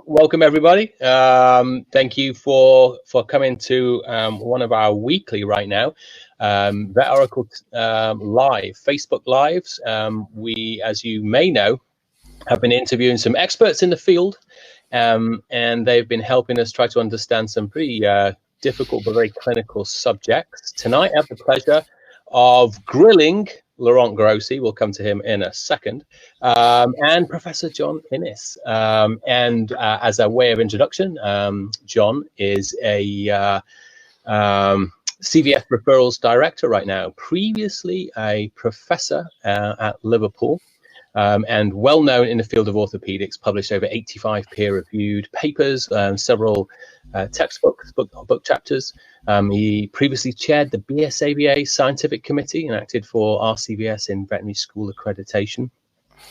Welcome everybody. Thank you for coming to one of our weekly right now Vet Oracle live Facebook lives. We, as you may know, have been interviewing some experts in the field, and they've been helping us try to understand some pretty difficult but very clinical subjects. Tonight I have the pleasure of grilling Laurent Grossi, we'll come to him in a second, and Professor John Innes. And as a way of introduction, John is a CVS Referrals Director right now, previously a professor at Liverpool, and well known in the field of orthopaedics, published over 85 peer-reviewed papers, several textbooks, book chapters. He previously chaired the BSAVA Scientific Committee and acted for RCVS in veterinary school accreditation.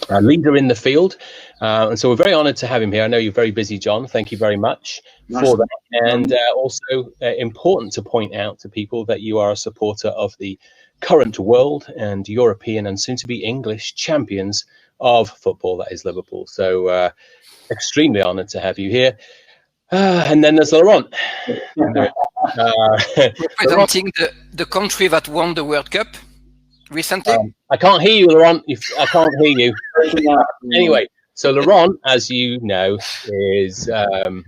A leader in the field, and so we're very honoured to have him here. I know you're very busy, John. Thank you very much for that. And also important to point out to people that you are a supporter of the current world and European and soon to be English champions of football, that is Liverpool. So extremely honoured to have you here. And then there's Laurent. Representing the country that won the World Cup recently. I can't hear you, Laurent. I can't hear you. Anyway, so Laurent, as you know, is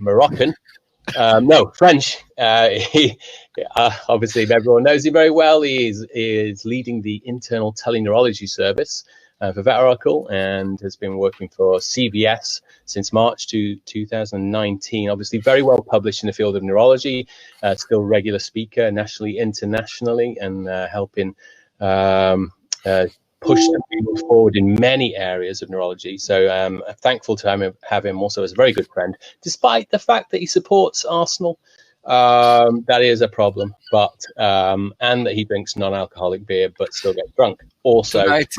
Moroccan. No, French. Obviously, everyone knows him very well. He is leading the internal teleneurology service for Vet Oracle and has been working for CVS since March 2019. Obviously, very well published in the field of neurology. Still regular speaker nationally, internationally, and helping push the field forward in many areas of neurology. So I'm thankful to have him also as a very good friend, despite the fact that he supports Arsenal. That is a problem, but and that he drinks non-alcoholic beer but still gets drunk. Also, tonight,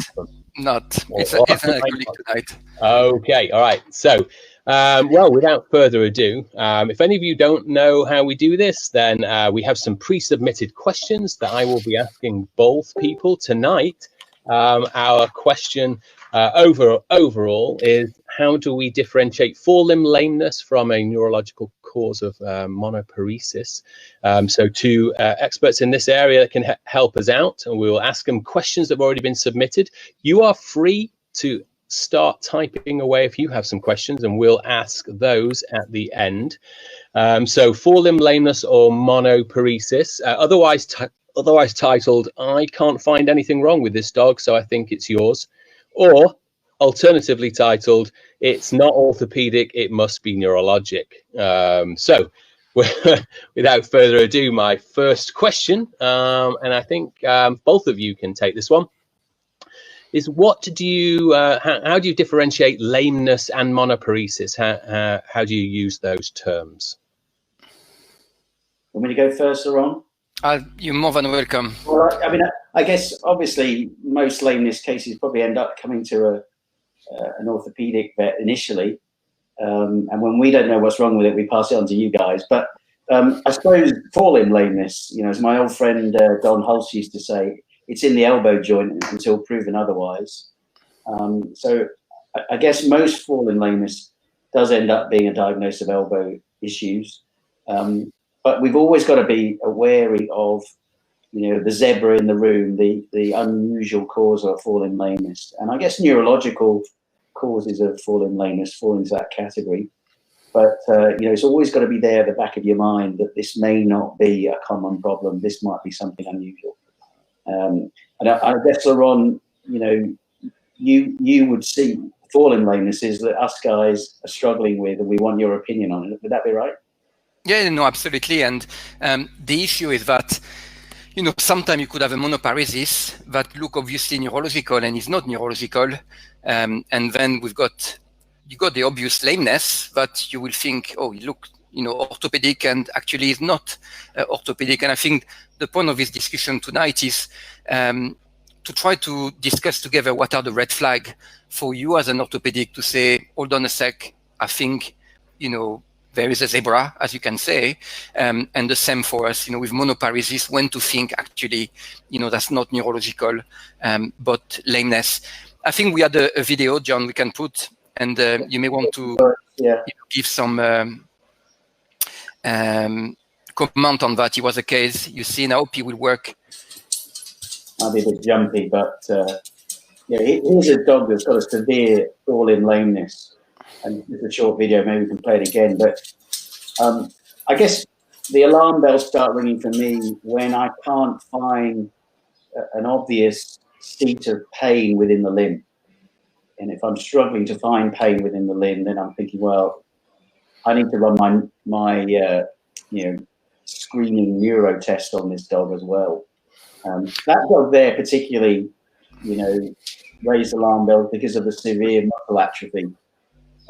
it's an alcoholic tonight. Okay, all right. So, well, without further ado, if any of you don't know how we do this, then we have some pre-submitted questions that I will be asking both people tonight. Our question overall is, how do we differentiate forelimb lameness from a neurological cause of monoparesis? So two experts in this area can help us out, and we will ask them questions that have already been submitted. You are free to start typing away if you have some questions, and we'll ask those at the end. So forelimb lameness or monoparesis, otherwise titled, I can't find anything wrong with this dog, so I think it's yours. Or alternatively titled, it's not orthopaedic, it must be neurologic. So without further ado, my first question, and I think both of you can take this one, is what do you, how do you differentiate lameness and monoparesis? How do you use those terms? Want me to go first, Laurent? You're more than welcome. Well, I mean, I guess obviously most lameness cases probably end up coming to an orthopaedic vet initially, and when we don't know what's wrong with it, we pass it on to you guys. But I suppose forelimb lameness, you know, as my old friend Don Hulse used to say, it's in the elbow joint until proven otherwise. So I guess most forelimb lameness does end up being a diagnosis of elbow issues. But we've always got to be wary of, you know, the zebra in the room, the unusual cause of forelimb lameness. And I guess neurological causes of forelimb lameness fall into that category. But, you know, it's always got to be there at the back of your mind that this may not be a common problem. This might be something unusual. And I guess, Laurent, you know, you would see forelimb lamenesses that us guys are struggling with, and we want your opinion on it. Would that be right? Yeah, no, absolutely. And the issue is that, you know, sometimes you could have a monoparesis that look obviously neurological and is not neurological. And then you got the obvious lameness that you will think, oh, you look, you know, orthopedic, and actually is not orthopedic. And I think the point of this discussion tonight is to try to discuss together what are the red flags for you as an orthopedic to say, hold on a sec, I think, you know, there is a zebra, as you can say, and the same for us, you know, with monoparesis, when to think actually, you know, that's not neurological, but lameness. I think we had a video, John, we can put, and you may want to give some comment on that. It was a case you see now. He will work. Might be a bit jumpy, but here's a dog that's got a severe forelimb lameness. And it's a short video, maybe we can play it again. But I guess the alarm bells start ringing for me when I can't find an obvious seat of pain within the limb. And if I'm struggling to find pain within the limb, then I'm thinking, well, I need to run my screening neuro test on this dog as well. That dog there particularly, raised alarm bells because of the severe muscle atrophy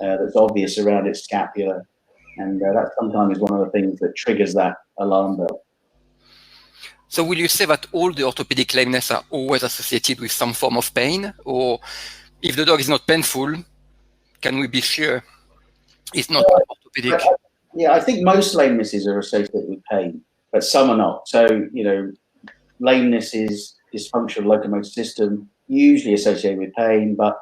that's obvious around its scapula. And that sometimes is one of the things that triggers that alarm bell. So will you say that all the orthopedic lameness are always associated with some form of pain? Or if the dog is not painful, can we be sure it's not orthopedic? I think most lamenesses are associated with pain, but some are not. So, lameness is dysfunctional locomotor system, usually associated with pain, but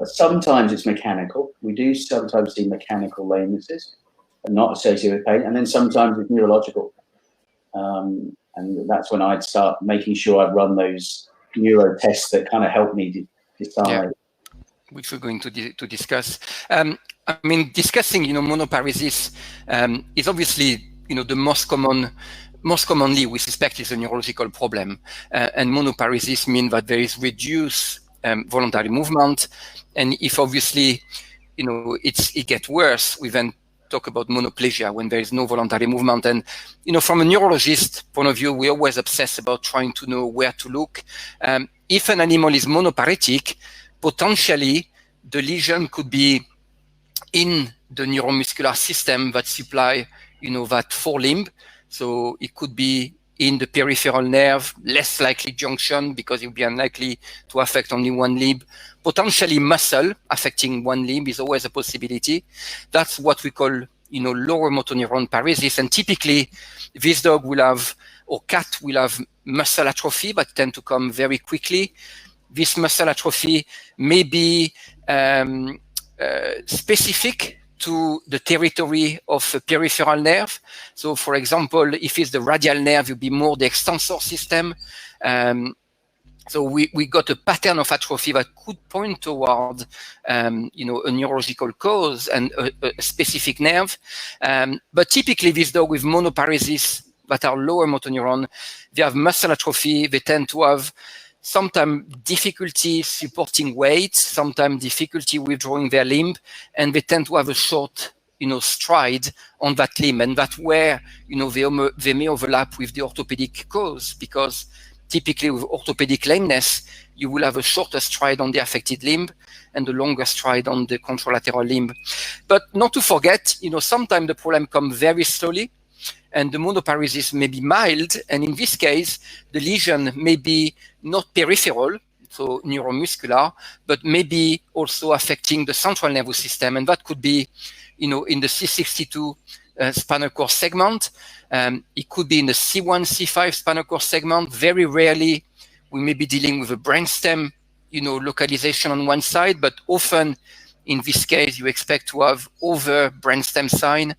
sometimes it's mechanical. We do sometimes see mechanical lamenesses and not associated with pain, and then sometimes it's neurological. And that's when I'd start making sure I'd run those neuro tests that kind of help me decide. Yeah. Which we're going to discuss. Discussing, monoparesis is obviously, the most commonly we suspect is a neurological problem. And monoparesis means that there is reduced voluntary movement. And if obviously, it gets worse, we then talk about monoplegia when there is no voluntary movement. And, from a neurologist point of view, we always obsess about trying to know where to look. If an animal is monoparetic, potentially the lesion could be in the neuromuscular system that supply, that forelimb. So it could be in the peripheral nerve, less likely junction because it would be unlikely to affect only one limb. Potentially muscle affecting one limb is always a possibility. That's what we call, lower motor neuron paresis. And typically this dog will have, or cat will have muscle atrophy, but tend to come very quickly. This muscle atrophy may be specific to the territory of a peripheral nerve. So, for example, if it's the radial nerve, it will be more the extensor system. So we got a pattern of atrophy that could point toward, a neurological cause and a specific nerve. But typically, this dog with monoparesis that are lower motor neuron, they have muscle atrophy. They tend to have sometimes difficulty supporting weight, sometimes difficulty withdrawing their limb, and they tend to have a short, stride on that limb. And that's where, they may overlap with the orthopedic cause, because typically with orthopedic lameness, you will have a shorter stride on the affected limb and the longer stride on the contralateral limb. But not to forget, sometimes the problem comes very slowly, and the monoparesis may be mild, and in this case, the lesion may be not peripheral, so neuromuscular, but maybe also affecting the central nervous system, and that could be, in the C62 spinal cord segment. It could be in the C1, C5 spinal cord segment. Very rarely, we may be dealing with a brainstem, localization on one side, but often, in this case, you expect to have over brainstem sign.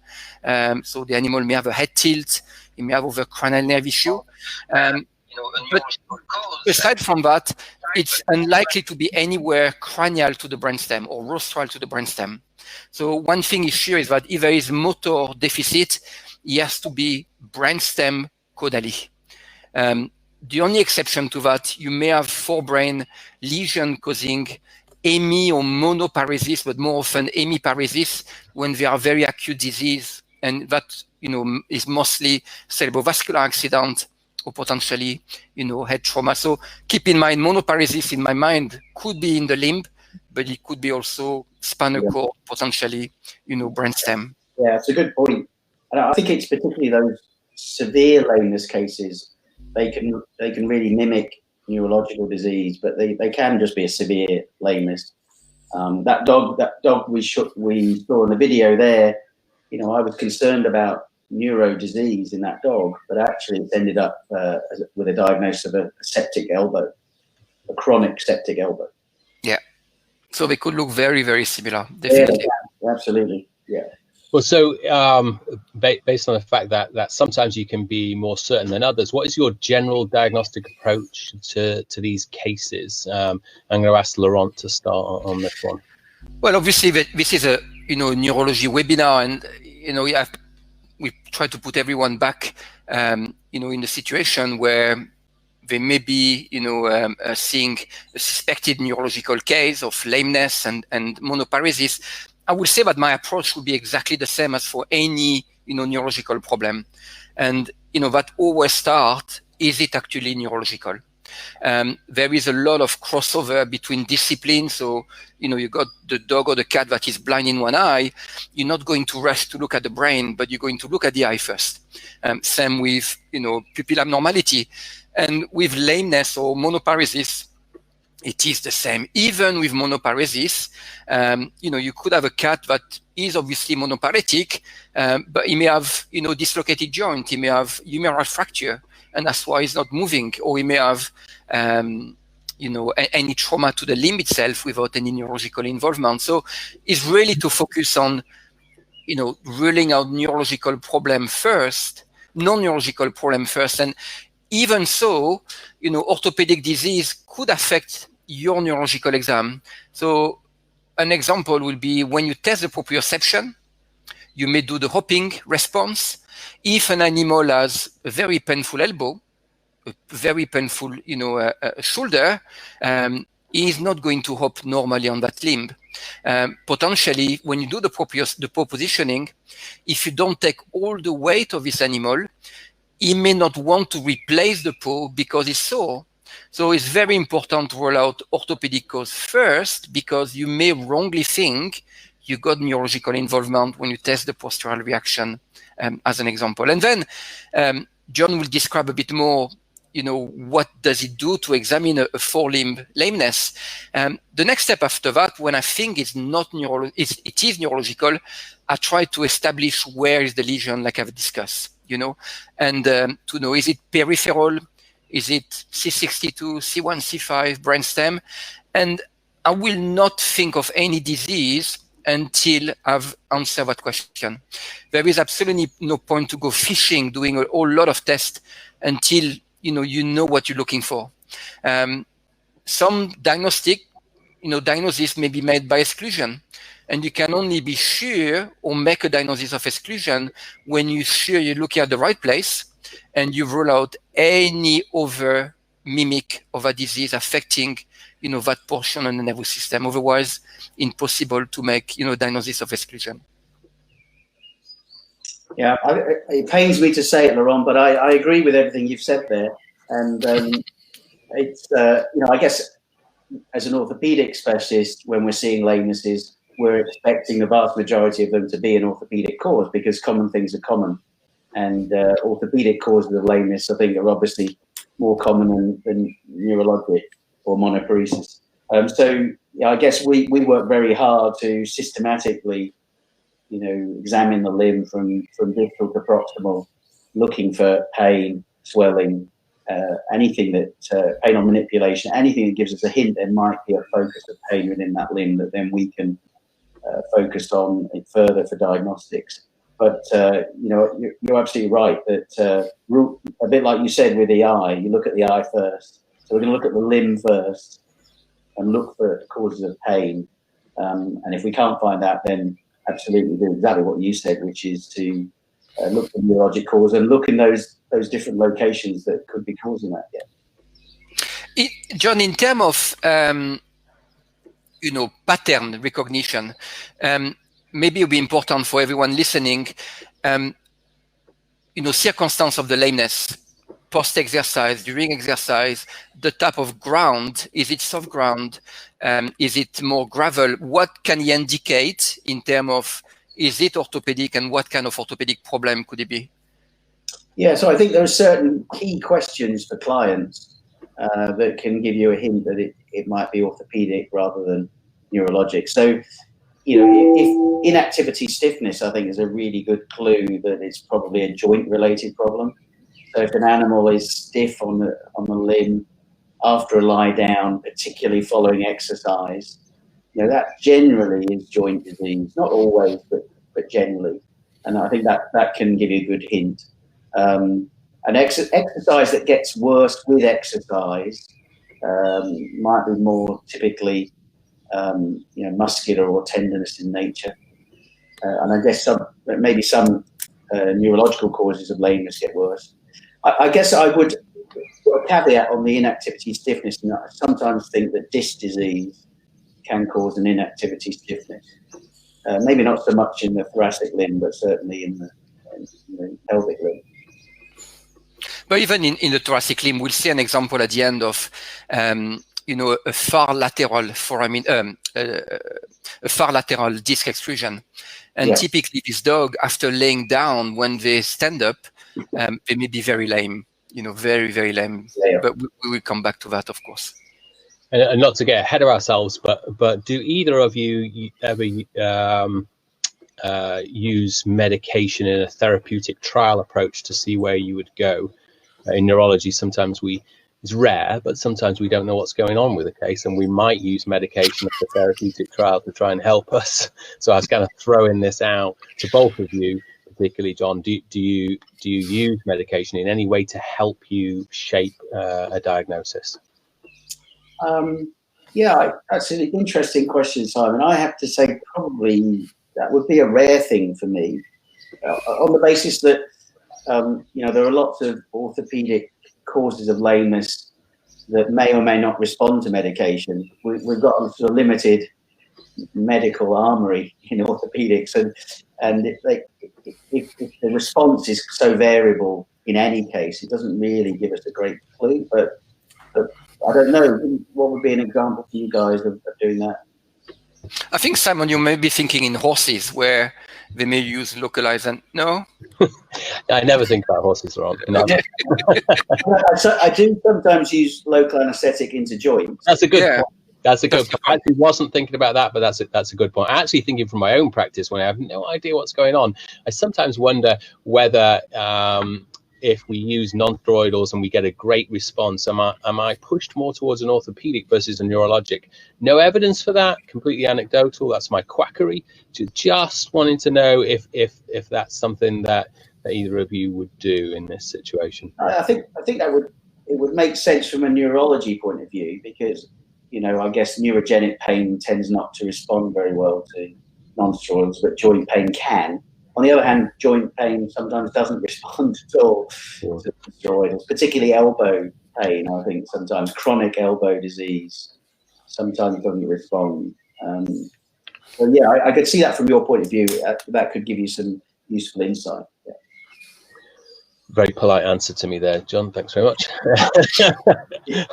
So the animal may have a head tilt, it may have over cranial nerve issue. But aside from that, it's unlikely to be anywhere cranial to the brainstem or rostral to the brainstem. So one thing is sure is that if there is motor deficit, it has to be brainstem caudally. The only exception to that, you may have forebrain lesion causing hemi or monoparesis, but more often hemiparesis when they are very acute disease, and that is mostly cerebrovascular accident or potentially head trauma. So keep in mind, monoparesis in my mind could be in the limb, but it could be also spinal cord, potentially brainstem. Yeah, it's a good point. And I think it's particularly those severe lameness cases. They can really mimic neurological disease, but they can just be a severe lameness. That dog we saw in the video there, I was concerned about neuro disease in that dog, but actually it's ended up with a diagnosis of a septic elbow, a chronic septic elbow. Yeah. So they could look very, very similar, definitely. Yeah, absolutely. Yeah. Well, so based on the fact that sometimes you can be more certain than others, what is your general diagnostic approach to these cases? I'm going to ask Laurent to start on this one. Well, obviously, this is a neurology webinar, and we try to put everyone back, in the situation where they may be, seeing a suspected neurological case of lameness and monoparesis. I would say that my approach would be exactly the same as for any, neurological problem. And, that always start, is it actually neurological? There is a lot of crossover between disciplines. So, you got the dog or the cat that is blind in one eye. You're not going to rush to look at the brain, but you're going to look at the eye first. Same with, pupil abnormality. And with lameness or monoparesis, it is the same. Even with monoparesis, you could have a cat that is obviously monoparetic, but he may have, dislocated joint. He may have humeral fracture, and that's why he's not moving. Or he may have, any trauma to the limb itself without any neurological involvement. So it's really to focus on, ruling out neurological problem first, non-neurological problem first. And even so, orthopedic disease could affect your neurological exam. So an example will be when you test the proprioception, you may do the hopping response. If an animal has a very painful elbow, a very painful, shoulder, he is not going to hop normally on that limb. Potentially, when you do the paw positioning, if you don't take all the weight of this animal, he may not want to replace the paw because it's sore. So it's very important to rule out orthopedic cause first, because you may wrongly think you got neurological involvement when you test the postural reaction, as an example. And then John will describe a bit more, what does it do to examine a forelimb lameness. The next step after that, when I think it is neurological, I try to establish where is the lesion, like I've discussed. And to know, is it peripheral? Is it C62, C1, C5, brainstem? And I will not think of any disease until I've answered that question. There is absolutely no point to go fishing, doing a whole lot of tests until you know what you're looking for. Some diagnosis may be made by exclusion. And you can only be sure or make a diagnosis of exclusion when you're sure you're looking at the right place and you rule out any other mimic of a disease affecting, that portion of the nervous system. Otherwise, impossible to make, diagnosis of exclusion. Yeah, it pains me to say it, Laurent, but I agree with everything you've said there. And it's, I guess as an orthopaedic specialist, when we're seeing lamenesses, we're expecting the vast majority of them to be an orthopedic cause, because common things are common. And orthopedic causes of lameness, I think, are obviously more common than neurologic or monoparesis. So I guess we work very hard to systematically, examine the limb from distal to proximal, looking for pain, swelling, anything that pain or manipulation, anything that gives us a hint there might be a focus of pain within that limb that then we can focus on it further for diagnostics. But you're absolutely right that a bit like you said with the eye, you look at the eye first. So we're going to look at the limb first and look for causes of pain. And if we can't find that, then absolutely do exactly what you said, which is to look for neurologic cause and look in those different locations that could be causing that. Yeah. John, in terms of pattern recognition, maybe it will be important for everyone listening. Circumstance of the lameness, post-exercise, during exercise, the type of ground, is it soft ground? Is it more gravel? What can you indicate in terms of, is it orthopedic, and what kind of orthopedic problem could it be? Yeah, so I think there are certain key questions for clients that can give you a hint that it might be orthopedic rather than neurologic. So, if inactivity stiffness, I think, is a really good clue that it's probably a joint-related problem. So if an animal is stiff on the limb after a lie down, particularly following exercise, that generally is joint disease. Not always, but but generally. And I think that can give you a good hint. An exercise that gets worse with exercise might be more typically muscular or tendinous in nature. And I guess maybe some neurological causes of lameness get worse. I guess I would put a caveat on the inactivity stiffness. And I sometimes think that disc disease can cause an inactivity stiffness. Maybe not so much in the thoracic limb, but certainly in the pelvic limb. But even in the thoracic limb, we'll see an example at the end of, a far lateral foramen, a far lateral disc extrusion. And typically this dog, after laying down, when they stand up, they may be very lame, very, very lame. Yeah. But we will come back to that, of course. And not to get ahead of ourselves, but do either of you ever use medication in a therapeutic trial approach to see where you would go? In neurology, sometimes it's rare, but sometimes we don't know what's going on with a case, and we might use medication as a therapeutic trial to try and help us. So I was kind of throwing this out to both of you, particularly John. Do you use medication in any way to help you shape a diagnosis? That's an interesting question, Simon. I have to say probably that would be a rare thing for me, on the basis that there are lots of orthopaedic causes of lameness that may or may not respond to medication. We've got a sort of limited medical armory in orthopaedics, and if the response is so variable in any case, it doesn't really give us a great clue. But I don't know, what would be an example for you guys of doing that? I think, Simon, you may be thinking in horses where they may use localized and no? I never think about horses, Laurent. No. I do sometimes use local anesthetic into joints. That's a good point. That's a good point. I actually wasn't thinking about that, but that's a good point. I'm actually thinking from my own practice when I have no idea what's going on. I sometimes wonder whether if we use non-steroidals and we get a great response, am I pushed more towards an orthopedic versus a neurologic? No evidence for that, completely anecdotal. That's my quackery. Just wanting to know if that's something that either of you would do in this situation. I think it would make sense from a neurology point of view, because I guess neurogenic pain tends not to respond very well to non-steroidals, but joint pain can. On the other hand, joint pain sometimes doesn't respond at all to steroids, particularly elbow pain. I think sometimes chronic elbow disease sometimes doesn't respond. I could see that from your point of view. That could give you some useful insight. Yeah. Very polite answer to me there, John. Thanks very much.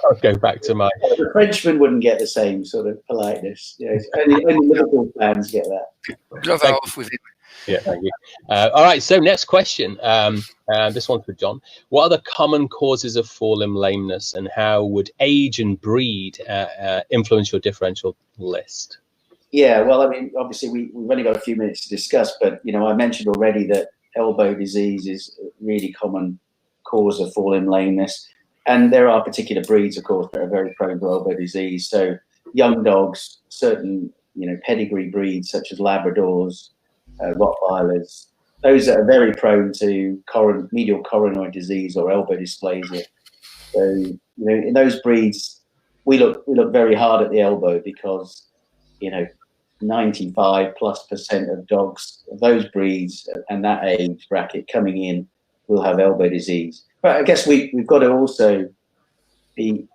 I'll go back to my... The Frenchman wouldn't get the same sort of politeness. Only Liverpool fans get that. Glove off with it. Yeah, thank you. All right, so next question. This one's for John. What are the common causes of forelimb lameness, and how would age and breed influence your differential list? Yeah, well, I mean, obviously we've only got a few minutes to discuss, but I mentioned already that elbow disease is a really common cause of forelimb lameness, and there are particular breeds, of course, that are very prone to elbow disease. So young dogs, certain pedigree breeds such as Labradors, Rottweilers, those that are very prone to medial coronoid disease or elbow dysplasia. So in those breeds, we look very hard at the elbow, because 95+% of dogs of those breeds and that age bracket coming in will have elbow disease. But I guess we've got to also be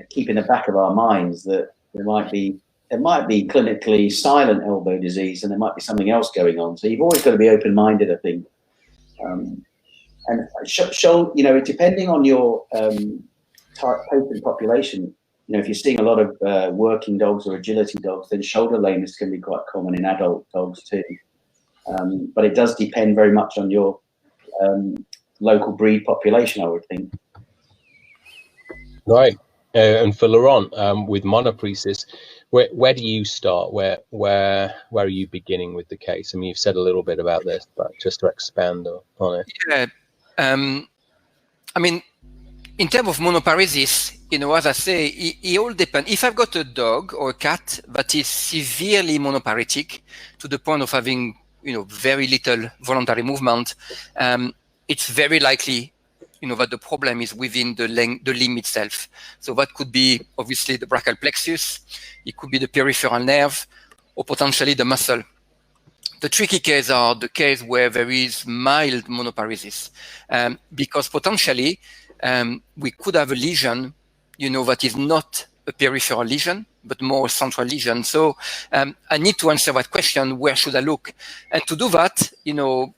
keep in the back of our minds that there might be clinically silent elbow disease, and there might be something else going on. So you've always got to be open-minded, I think. And depending on your patient population, if you're seeing a lot of working dogs or agility dogs, then shoulder lameness can be quite common in adult dogs too. But it does depend very much on your local breed population, I would think. Right. And for Laurent, with monoparesis, where do you start? Where are you beginning with the case? I mean, you've said a little bit about this, but just to expand on it. Yeah. I mean, in terms of monoparesis, as I say, it all depends. If I've got a dog or a cat that is severely monoparetic to the point of having very little voluntary movement, it's very likely, that the problem is within the limb itself. So that could be obviously the brachial plexus, it could be the peripheral nerve, or potentially the muscle. The tricky cases are the case where there is mild monoparesis, because potentially we could have a lesion, that is not a peripheral lesion, but more a central lesion. So I need to answer that question: where should I look? And to do that, you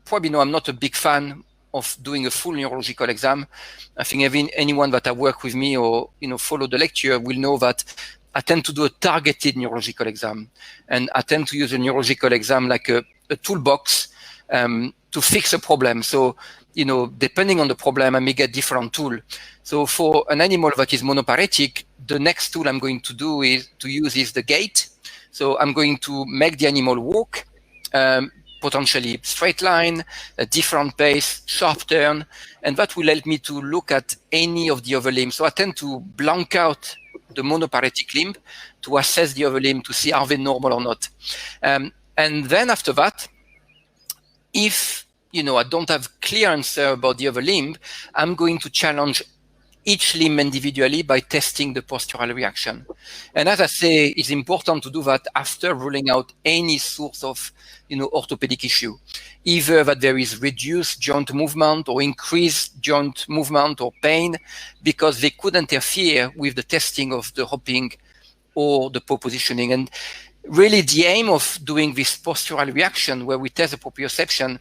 probably know I'm not a big fan of doing a full neurological exam. I think anyone that I work with me or follow the lecture will know that I tend to do a targeted neurological exam, and I tend to use a neurological exam like a toolbox to fix a problem. So depending on the problem, I may get different tool. So for an animal that is monoparetic, the next tool I'm going to use is the gait. So I'm going to make the animal walk, potentially straight line, a different pace, sharp turn, and that will help me to look at any of the other limbs. So I tend to blank out the monoparetic limb to assess the other limb to see are they normal or not. And then after that, if I don't have clear answer about the other limb, I'm going to challenge each limb individually by testing the postural reaction. And as I say, it's important to do that after ruling out any source of orthopedic issue, either that there is reduced joint movement or increased joint movement or pain, because they could interfere with the testing of the hopping or the paw positioning. And really the aim of doing this postural reaction where we test the proprioception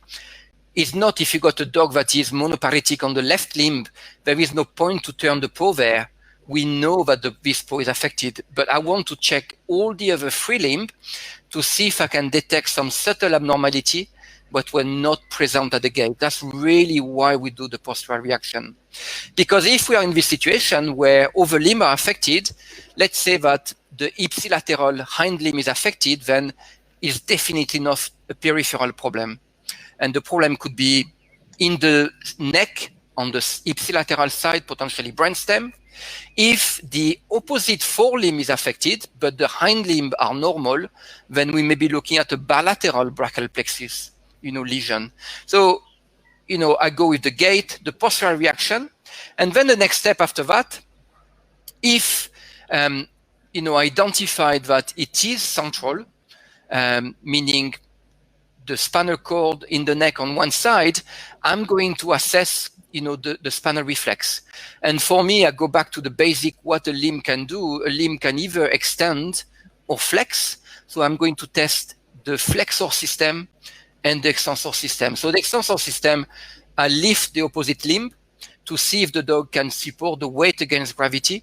is not if you got a dog that is monoparetic on the left limb, there is no point to turn the paw there. We know that this paw is affected, but I want to check all the other three limbs to see if I can detect some subtle abnormality, but were not present at the gate. That's really why we do the postural reaction. Because if we are in this situation where other limbs are affected, let's say that the ipsilateral hind limb is affected, then it's definitely not a peripheral problem. And the problem could be in the neck, on the ipsilateral side, potentially brainstem. If the opposite forelimb is affected, but the hind limb are normal, then we may be looking at a bilateral brachial plexus, lesion. So, I go with the gait, the postural reaction, and then the next step after that, if, identified that it is central, meaning the spinal cord in the neck on one side, I'm going to assess, the spinal reflex. And for me, I go back to the basic what a limb can do. A limb can either extend or flex. So I'm going to test the flexor system and the extensor system. So the extensor system, I lift the opposite limb to see if the dog can support the weight against gravity.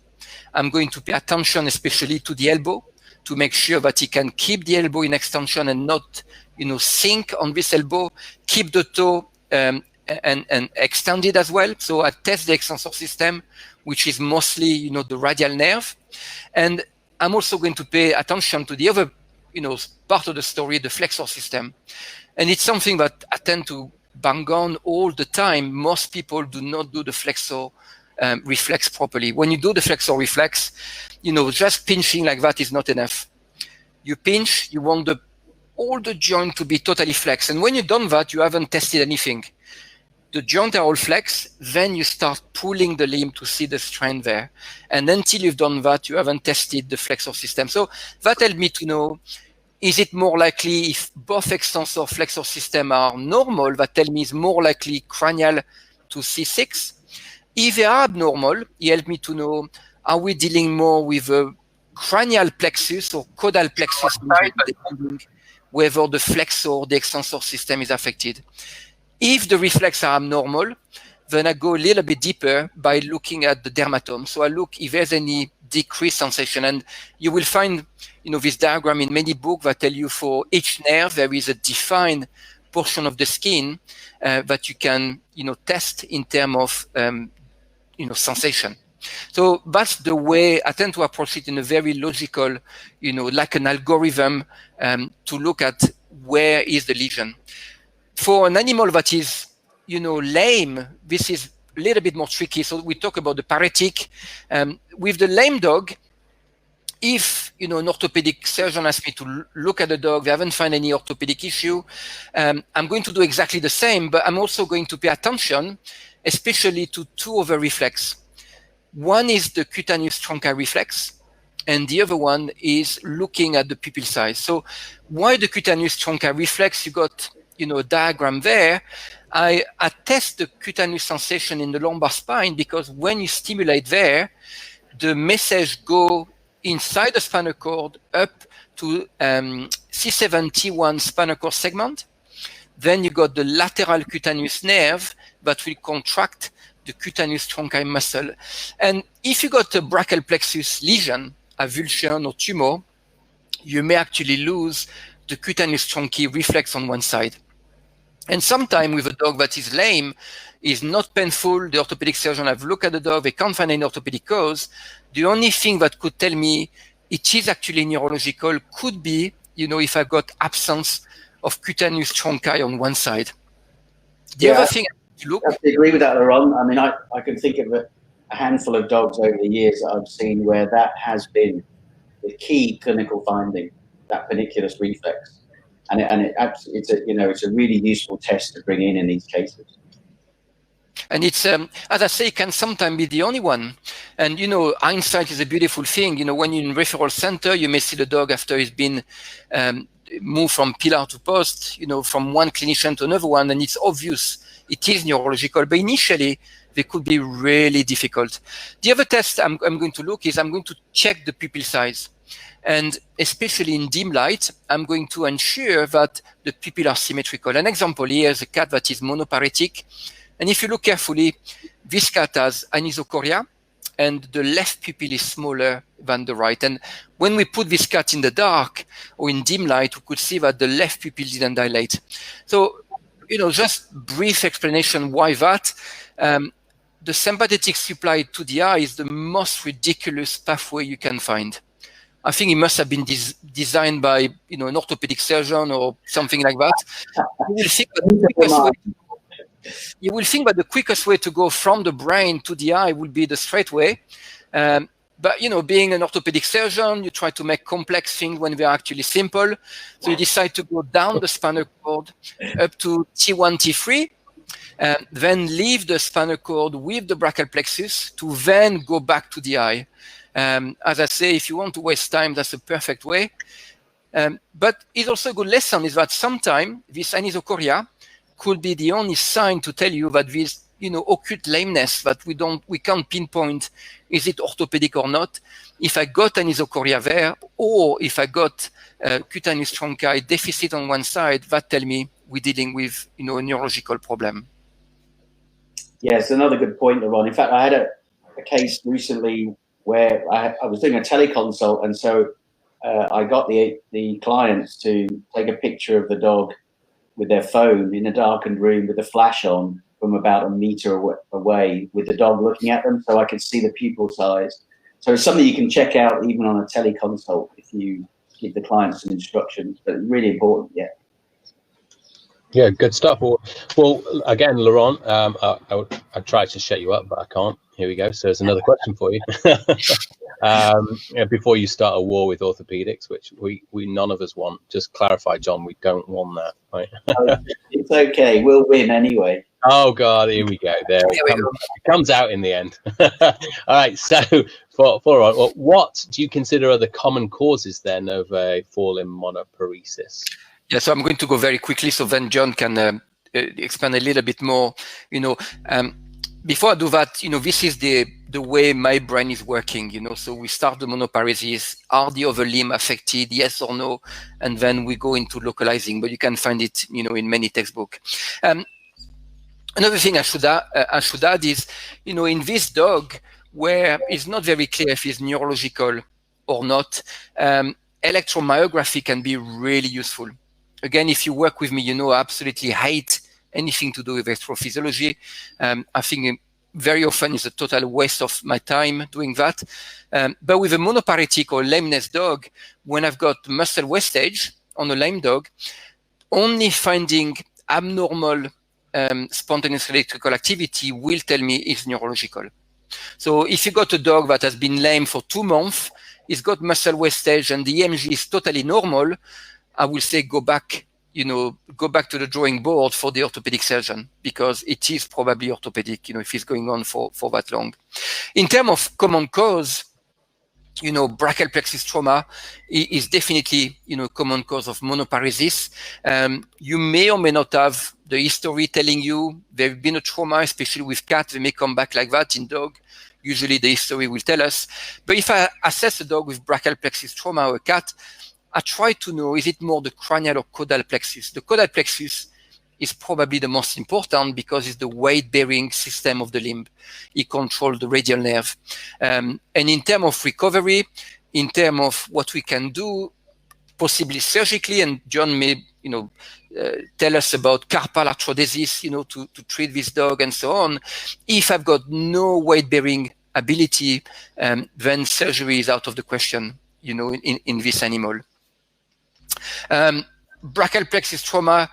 I'm going to pay attention especially to the elbow to make sure that he can keep the elbow in extension and not sink on this elbow, keep the toe and extend it as well. So I test the extensor system, which is mostly, the radial nerve. And I'm also going to pay attention to the other, part of the story, the flexor system. And it's something that I tend to bang on all the time. Most people do not do the flexor reflex properly. When you do the flexor reflex, just pinching like that is not enough. You pinch, you want all the joint to be totally flexed. And when you've done that, you haven't tested anything. The joint are all flexed, then you start pulling the limb to see the strength there. And until you've done that, you haven't tested the flexor system. So that helped me to know, is it more likely if both extensor flexor system are normal, that tell me it's more likely cranial to C6. If they are abnormal, it helped me to know, are we dealing more with a cranial plexus or caudal plexus, depending whether the flexor, the extensor system is affected. If the reflex are abnormal, then I go a little bit deeper by looking at the dermatome. So I look if there's any decreased sensation. And you will find, this diagram in many books that tell you for each nerve, there is a defined portion of the skin that you can, test in terms of, sensation. So that's the way I tend to approach it in a very logical, like an algorithm to look at where is the lesion. For an animal that is, lame, this is a little bit more tricky. So we talk about the paretic. With the lame dog, if an orthopedic surgeon asks me to look at the dog, they haven't found any orthopedic issue, I'm going to do exactly the same, but I'm also going to pay attention, especially to two other reflexes. One is the cutaneous truncal reflex, and the other one is looking at the pupil size. So why the cutaneous truncal reflex? You got a diagram there. I test the cutaneous sensation in the lumbar spine because when you stimulate there, the message go inside the spinal cord up to C7-T1 spinal cord segment. Then you got the lateral cutaneous nerve that will contract the cutaneous truncal muscle. And if you got a brachial plexus lesion, avulsion or tumor, you may actually lose the cutaneous truncal reflex on one side. And sometimes with a dog that is lame, is not painful, the orthopedic surgeon have looked at the dog, they can't find any orthopedic cause. The only thing that could tell me it is actually neurological could be, if I've got absence of cutaneous truncal on one side. The other thing to look. I agree with that, Laurent. I mean, I can think of a handful of dogs over the years that I've seen where that has been the key clinical finding, that paniculus reflex. And it's a really useful test to bring in these cases. And it's, as I say, it can sometimes be the only one. And, hindsight is a beautiful thing. When you're in referral center, you may see the dog after it's been moved from pillar to post, from one clinician to another one, and it's obvious it is neurological. But initially, they could be really difficult. The other test I'm going to look is I'm going to check the pupil size. And especially in dim light, I'm going to ensure that the pupils are symmetrical. An example here is a cat that is monoparetic. And if you look carefully, this cat has anisocoria, and the left pupil is smaller than the right. And when we put this cat in the dark or in dim light, we could see that the left pupil didn't dilate. So, just brief explanation why that. The sympathetic supply to the eye is the most ridiculous pathway you can find. I think it must have been designed by an orthopedic surgeon or something like that. You will think that the quickest way to go from the brain to the eye will be the straight way. But being an orthopedic surgeon, you try to make complex things when they are actually simple. So you decide to go down the spinal cord up to T1, T3, then leave the spinal cord with the brachial plexus to then go back to the eye. As I say, if you want to waste time, that's a perfect way. But it's also a good lesson is that sometimes this anisocoria could be the only sign to tell you that this, acute lameness that we can't pinpoint, is it orthopedic or not? If I got anisocoria there, or if I got cutaneous truncal deficit on one side, that tell me we're dealing with, a neurological problem. Yes, another good point, Laurent. In fact, I had a case recently where I was doing a teleconsult, and so I got the clients to take a picture of the dog with their phone in a darkened room with a flash on from about a meter away with the dog looking at them, so I could see the pupil size. So it's something you can check out even on a teleconsult if you give the clients some instructions, but really important, yeah. Yeah, good stuff. Well, again, Laurent, I tried to shut you up, but I can't. Here we go. So there's another question for you. Before you start a war with orthopaedics, which we none of us want, just clarify, John, we don't want that, right? It's okay. We'll win anyway. Oh, God, here we go. It comes out in the end. All right. So what do you consider are the common causes then of a forelimb monoparesis? Yeah, so I'm going to go very quickly, so then John can expand a little bit more. Before I do that, this is the way my brain is working. So we start the monoparesis. Are the other limb affected? Yes or no? And then we go into localizing. But you can find it, in many textbooks. Another thing I should add is, in this dog, where it's not very clear if it's neurological or not, electromyography can be really useful. Again, if you work with me, I absolutely hate anything to do with electrophysiology. I think very often it's a total waste of my time doing that. But with a monoparetic or lameness dog, when I've got muscle wastage on a lame dog, only finding abnormal spontaneous electrical activity will tell me it's neurological. So if you got a dog that has been lame for 2 months he's got muscle wastage and the EMG is totally normal, I will say go back to the drawing board for the orthopedic surgeon, because it is probably orthopedic, if it's going on for that long. In terms of common cause, brachial plexus trauma is definitely, common cause of monoparesis. You may or may not have the history telling you there's been a trauma, especially with cats. They may come back like that. In dog, usually the history will tell us. But if I assess a dog with brachial plexus trauma or a cat, I try to know, is it more the cranial or caudal plexus? The caudal plexus is probably the most important because it's the weight-bearing system of the limb. It controls the radial nerve. And in terms of recovery, in terms of what we can do, possibly surgically, and John may, tell us about carpal arthrodesis, to treat this dog and so on. If I've got no weight-bearing ability, then surgery is out of the question, in this animal. Brachial plexus trauma,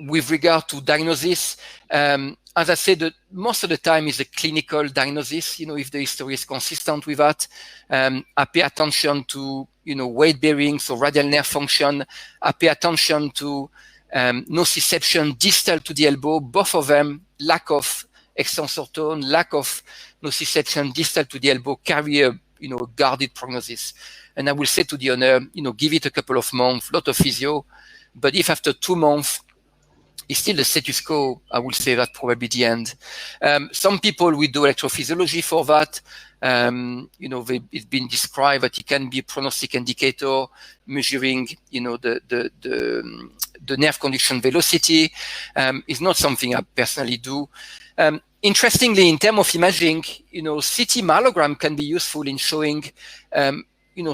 with regard to diagnosis, as I said, most of the time is a clinical diagnosis, if the history is consistent with that. I pay attention to, weight-bearing, so radial nerve function. I pay attention to nociception distal to the elbow, both of them, lack of extensor tone, lack of nociception distal to the elbow, carry a, guarded prognosis. And I will say to the owner, give it a couple of months, lot of physio, but if after 2 months, it's still the status quo, I would say that probably the end. Some people will do electrophysiology for that. It's been described that it can be a prognostic indicator measuring, the nerve conduction velocity. It's not something I personally do. Interestingly, in terms of imaging, CT myelogram can be useful in showing,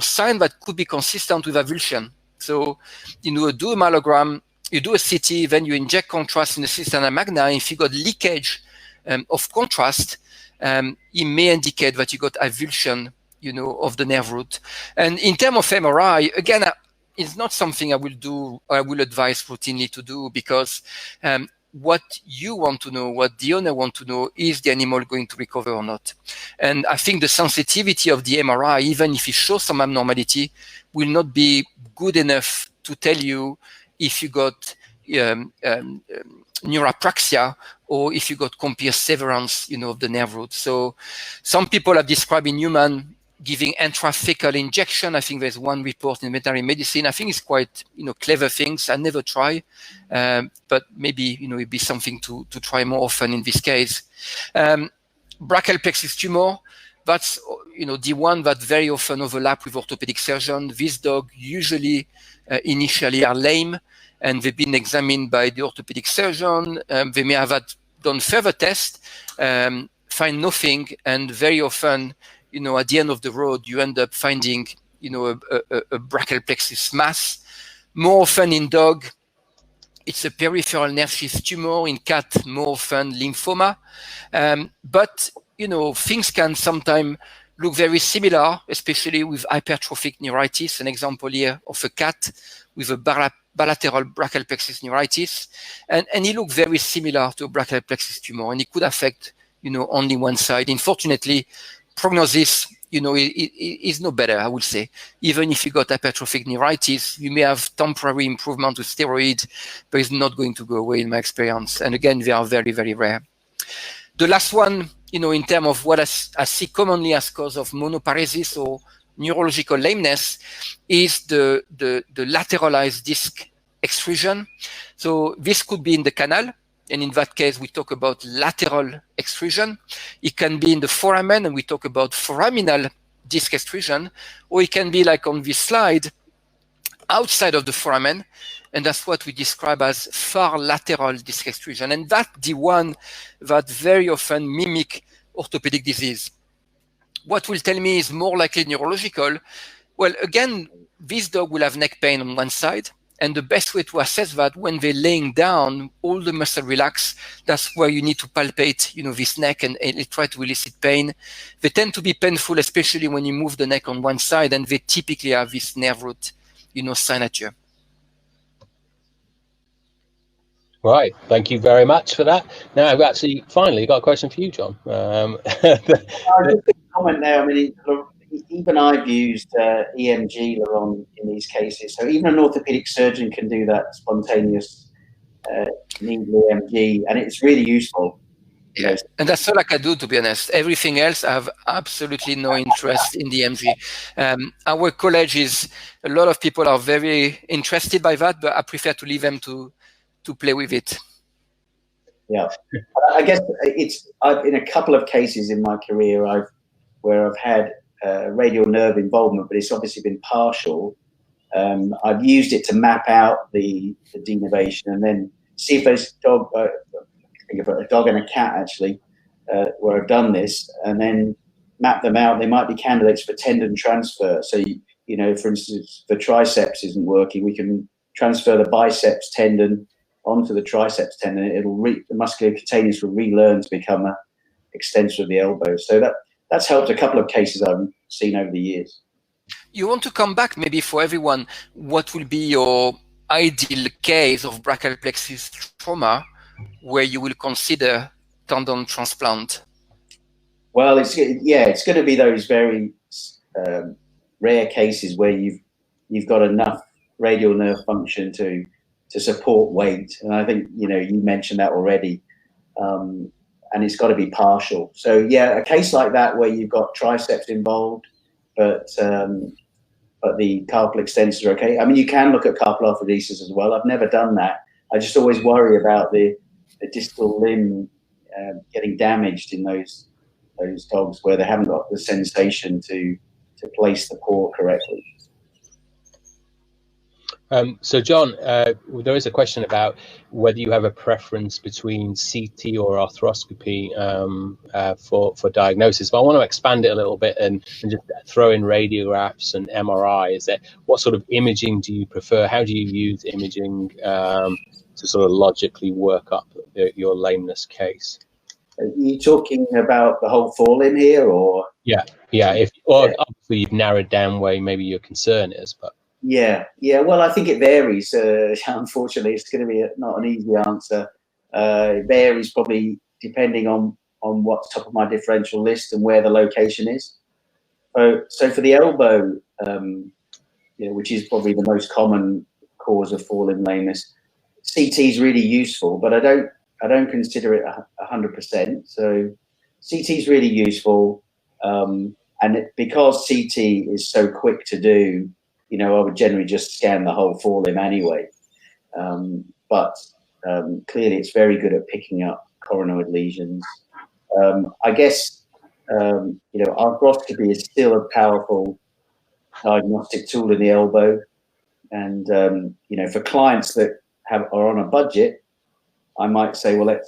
signs that could be consistent with avulsion. So, do a myelogram, you do a CT, then you inject contrast in the cisterna magna. If you got leakage of contrast, it may indicate that you got avulsion, of the nerve root. And in terms of MRI, again, it's not something I will do or I will advise routinely to do, because what you want to know, what the owner wants to know, is the animal going to recover or not? And I think the sensitivity of the MRI, even if it shows some abnormality, will not be good enough to tell you if you got neuropraxia or if you got complete severance, of the nerve root. So some people have described in human giving intrathecal injection. I think there's one report in veterinary medicine. I think it's quite, clever things. I never try, but maybe, it'd be something to try more often in this case. Brachial plexus tumor, that's, the one that very often overlap with orthopedic surgeon. This dog usually initially are lame, and they've been examined by the orthopedic surgeon. They may have done further tests, find nothing, and very often, at the end of the road, you end up finding, a brachial plexus mass. More often in dog, it's a peripheral nerve sheath tumor. In cat, more often lymphoma. But, things can sometimes look very similar, especially with hypertrophic neuritis. An example here of a cat with a bilateral brachial plexus neuritis. And it looked very similar to a brachial plexus tumor, and it could affect, only one side. Unfortunately, prognosis, is no better, I would say. Even if you got hypertrophic neuritis, you may have temporary improvement with steroids, but it's not going to go away in my experience. And again, they are very, very rare. The last one, in terms of what I see commonly as cause of monoparesis or neurological lameness, is the lateralized disc extrusion. So this could be in the canal, and in that case, we talk about lateral extrusion. It can be in the foramen, and we talk about foraminal disc extrusion, or it can be like on this slide, outside of the foramen, and that's what we describe as far lateral disc extrusion. And that's the one that very often mimic orthopedic disease. What will tell me is more likely neurological? Well, again, this dog will have neck pain on one side, and the best way to assess that, when they're laying down, all the muscle relax. That's where you need to palpate, this neck and try to elicit pain. They tend to be painful, especially when you move the neck on one side, and they typically have this nerve root, signature. Right, thank you very much for that. Now, I've actually finally got a question for you, John. Just a comment there. I mean, even I've used EMG, Laurent, in these cases. So even an orthopedic surgeon can do that spontaneous needle EMG, and it's really useful. Yeah, and that's all I can do, to be honest. Everything else, I have absolutely no interest in the EMG. Our college is, a lot of people are very interested by that, but I prefer to leave them to play with it. Yeah, I guess I've in a couple of cases in my career where I've had radial nerve involvement, but it's obviously been partial. I've used it to map out the denervation and then see if those dog. I think of a dog and a cat actually, where I've done this, and then map them out. They might be candidates for tendon transfer. So you know, for instance, the triceps isn't working, we can transfer the biceps tendon onto the triceps tendon. It'll the musculocutaneous will relearn to become an extensor of the elbow. So that's helped a couple of cases I've seen over the years. You want to come back maybe for everyone? What will be your ideal case of brachial plexus trauma where you will consider tendon transplant? Well, it's going to be those very rare cases where you've got enough radial nerve function to support weight, and I think you mentioned that already, and it's got to be partial. So yeah, a case like that where you've got triceps involved, but the carpal extensors are okay. I mean, you can look at carpal arthrodesis as well. I've never done that. I just always worry about the distal limb getting damaged in those dogs where they haven't got the sensation to place the paw correctly. So John, there is a question about whether you have a preference between CT or arthroscopy for diagnosis. But I want to expand it a little bit and just throw in radiographs and MRI. What sort of imaging do you prefer? How do you use imaging to sort of logically work up your lameness case? Are you talking about the whole forelimb here, or? Yeah. Obviously you've narrowed down where maybe your concern is, but. Yeah. Well, I think it varies. Unfortunately, it's going to be not an easy answer. It varies probably depending on what's top of my differential list and where the location is. So for the elbow, which is probably the most common cause of forelimb lameness, CT is really useful, but I don't consider it 100%. So CT is really useful, and because CT is so quick to do, I would generally just scan the whole forelimb anyway. But clearly, it's very good at picking up coronoid lesions. I guess arthroscopy is still a powerful diagnostic tool in the elbow, and for clients that are on a budget, I might say, well, if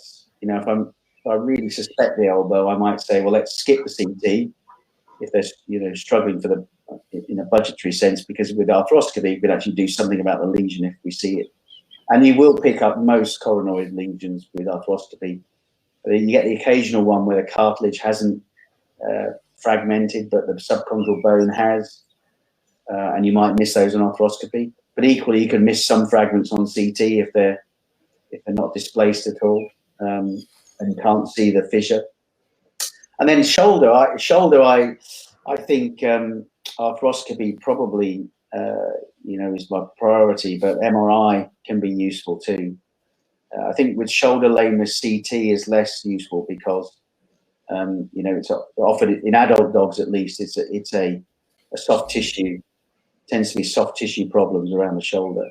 I really suspect the elbow, I might say, well, let's skip the CT if they're struggling in a budgetary sense, because with arthroscopy we can actually do something about the lesion if we see it, and you will pick up most coronoid lesions with arthroscopy. You get the occasional one where the cartilage hasn't fragmented, but the subchondral bone has, and you might miss those on arthroscopy. But equally, you can miss some fragments on CT if they're not displaced at all, and you can't see the fissure. And then shoulder, I think arthroscopy probably is my priority, but MRI can be useful too. I think with shoulder lameness, CT is less useful because it's often in adult dogs at least. It's a soft tissue, tends to be soft tissue problems around the shoulder.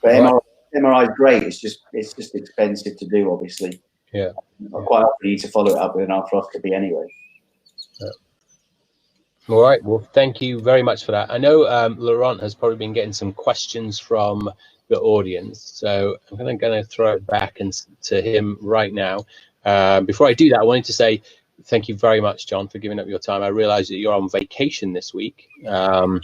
But MRI is great. It's just expensive to do, obviously. Yeah. Quite often you need to follow it up with an arthroscopy anyway. Yeah. All right. Well, thank you very much for that. I know Laurent has probably been getting some questions from the audience, so I'm going to throw it back to him right now. Before I do that, I wanted to say thank you very much, John, for giving up your time. I realise that you're on vacation this week, and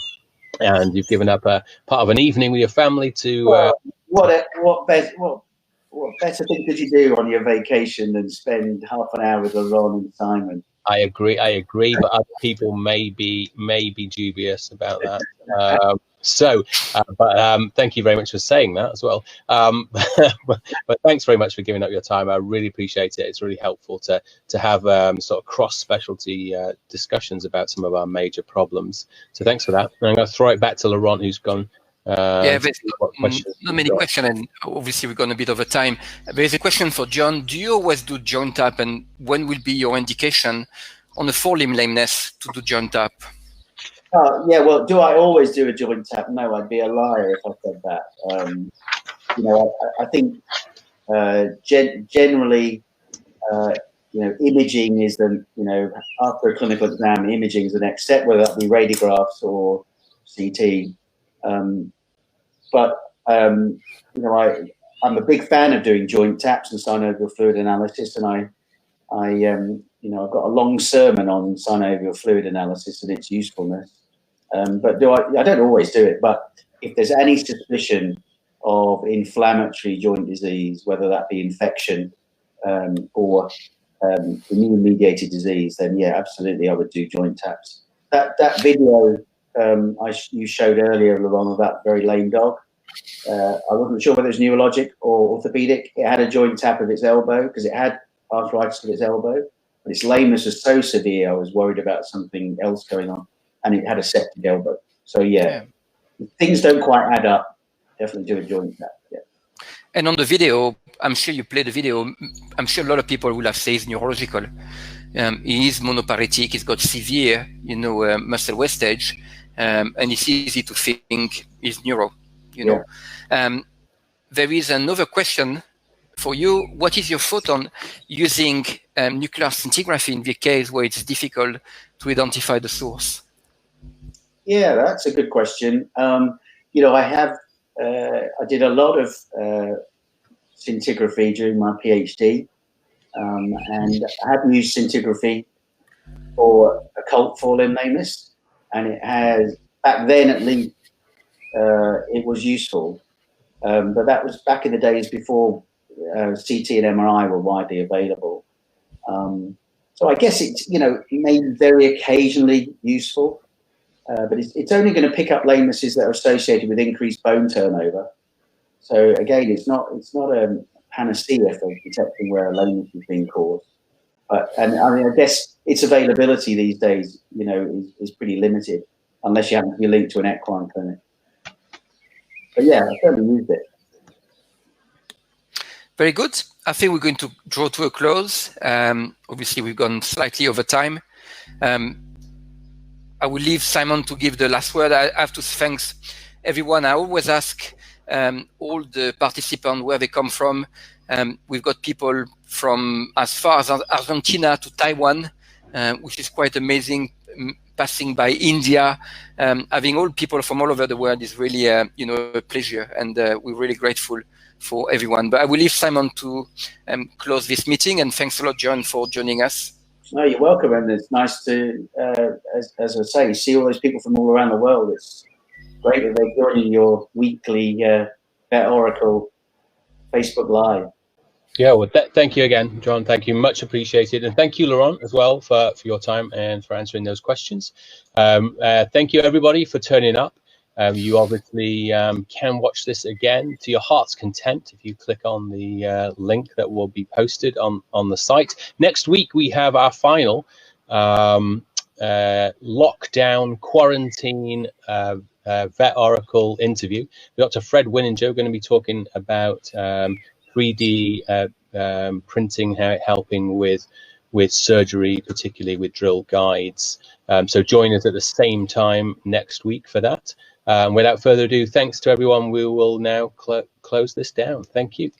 you've given up a part of an evening with your family to. What better thing could you do on your vacation than spend half an hour with Laurent and Simon? I agree, but other people may be dubious about that. But thank you very much for saying that as well. But thanks very much for giving up your time. I really appreciate it. It's really helpful to have sort of cross-specialty discussions about some of our major problems. So thanks for that. And I'm going to throw it back to Laurent, who's gone. Yeah, there's not many questions, and obviously we're going a bit over time. There's a question for John. Do you always do joint tap, and when will be your indication on a forelimb lameness to do joint tap? Yeah, well, do I always do a joint tap? No, I'd be a liar if I said that. You know, I think generally, you know, imaging is the, you know, after a clinical exam, imaging is the next step, whether that be radiographs or CT. You know, I'm a big fan of doing joint taps and synovial fluid analysis, and you know, I've got a long sermon on synovial fluid analysis and its usefulness. But I don't always do it, but if there's any suspicion of inflammatory joint disease, whether that be infection or immune-mediated disease, then yeah, absolutely, I would do joint taps. That video you showed earlier, Laurent, of that very lame dog, I wasn't sure whether it was neurologic or orthopaedic. It had a joint tap of its elbow because it had arthritis of its elbow. But its lameness was so severe, I was worried about something else going on. And it had a septic elbow. So yeah, things don't quite add up. Definitely do a joint tap. Yeah. And on the video, I'm sure you played the video. I'm sure a lot of people will have said it's neurological. He is monoparetic. He's got severe, you know, muscle wastage, and it's easy to think he's neuro. You know, there is another question for you. What is your thought on using nuclear scintigraphy in the case where it's difficult to identify the source? Yeah, that's a good question. You know, I did a lot of scintigraphy during my PhD, and I have used scintigraphy for occult forelimb lameness, and it has, back then at least, it was useful, but that was back in the days before CT and MRI were widely available. So I guess it's, you know, it may be very occasionally useful. But it's only going to pick up lamenesses that are associated with increased bone turnover. So again, it's not a panacea for detecting where a lameness is being caused. And I mean, I guess its availability these days, you know, is pretty limited unless you happen to be linked to an equine clinic. But yeah, I certainly used it. Very good. I think we're going to draw to a close. Obviously, we've gone slightly over time. I will leave Simon to give the last word. I have to thank everyone. I always ask all the participants where they come from. We've got people from as far as Argentina to Taiwan, which is quite amazing, passing by India. Having all people from all over the world is really you know, a pleasure, and we're really grateful for everyone. But I will leave Simon to close this meeting, and thanks a lot, John, for joining us. No, you're welcome, and it's nice to, as I say, see all those people from all around the world. It's great that they're joining your weekly Vet Oracle Facebook Live. Yeah, well, thank you again, John. Thank you, much appreciated, and thank you, Laurent, as well for your time and for answering those questions. Thank you, everybody, for turning up. You obviously can watch this again to your heart's content if you click on the link that will be posted on the site. Next week, we have our final lockdown quarantine Vet Oracle interview. Dr. Fred Winninger going to be talking about 3D printing, how it helping with surgery, particularly with drill guides. So join us at the same time next week for that. Without further ado, thanks to everyone. We will now close this down. Thank you.